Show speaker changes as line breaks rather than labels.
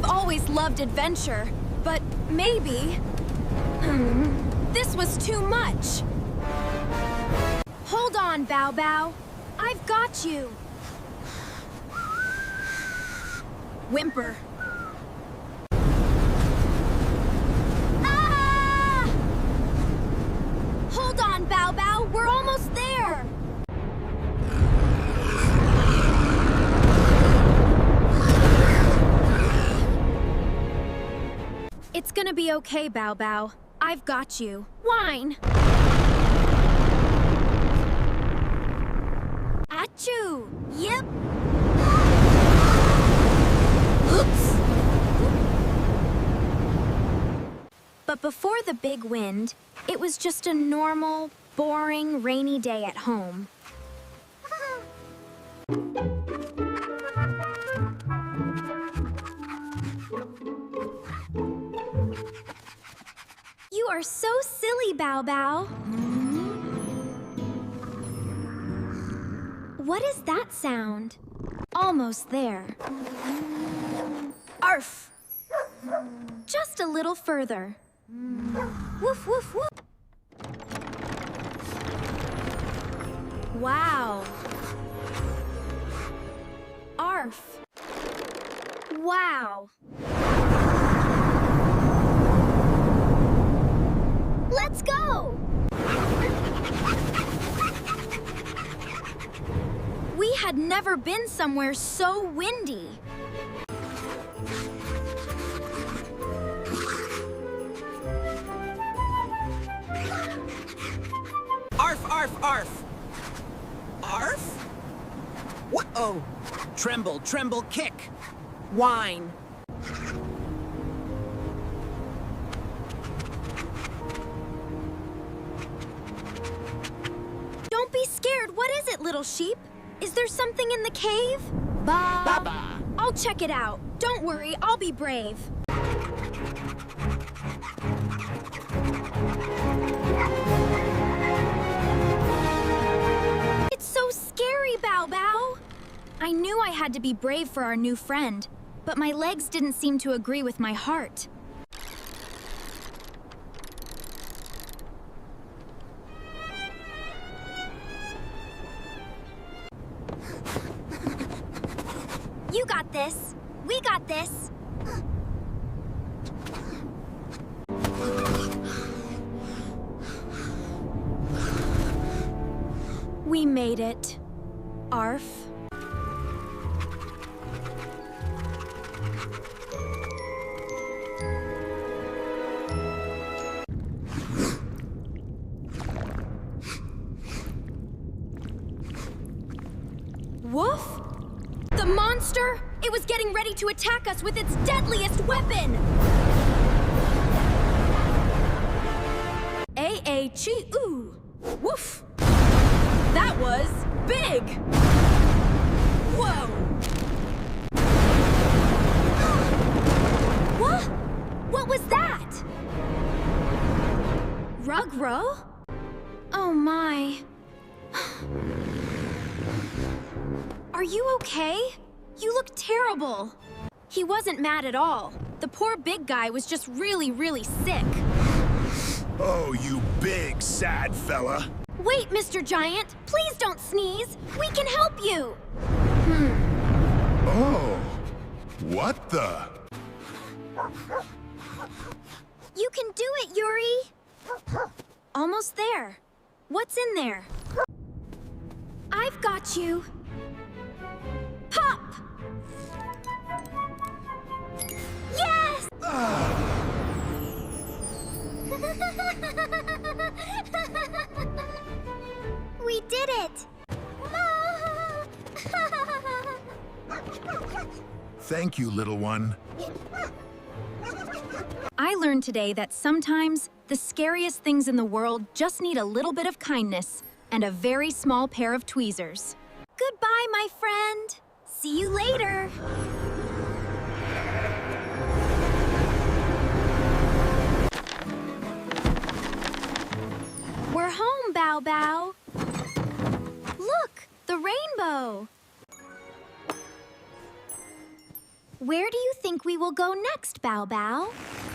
always loved adventure, but maybe... this was too much. Hold on, BowBow. I've got you. Whimper. Ah! Hold on, BowBow. We're almost there. It's gonna be okay, BowBow. I've got you. Whine! Achoo! Yep! Oops! But before the big wind, it was just a normal, boring, rainy day at home. You are so silly, BowBow. What is that sound? Almost there. Arf! Just a little further. Woof, woof, woof. Wow. Arf. Wow. Let's go! We had never been somewhere so windy.
Arf, arf, arf! Arf? What-oh! Tremble, tremble, kick! Whine!
Don't be scared. What is it, little sheep? Is there something in the cave? Baba. I'll check it out. Don't worry, I'll be brave. It's so scary, BowBow. I knew I had to be brave for our new friend, but my legs didn't seem to agree with my heart. You got this. We got this. We made it. Arf. Woof? The monster? It was getting ready to attack us with its deadliest weapon! A-A-Chi-Ooh! Woof! That was big! Whoa! What? What was that? Rug-Row? Oh my. Are you okay? You look terrible. He wasn't mad at all. The poor big guy was just really, really sick.
Oh, you big, sad fella.
Wait, Mr. Giant. Please don't sneeze. We can help you.
Oh, what the?
You can do it, Yuri. Almost there. What's in there? I've got you. Pop! Yes! We did it!
Thank you, little one.
I learned today that sometimes the scariest things in the world just need a little bit of kindness and a very small pair of tweezers. Goodbye, my friend. See you later. We're home, BowBow. Look, the rainbow. Where do you think we will go next, BowBow?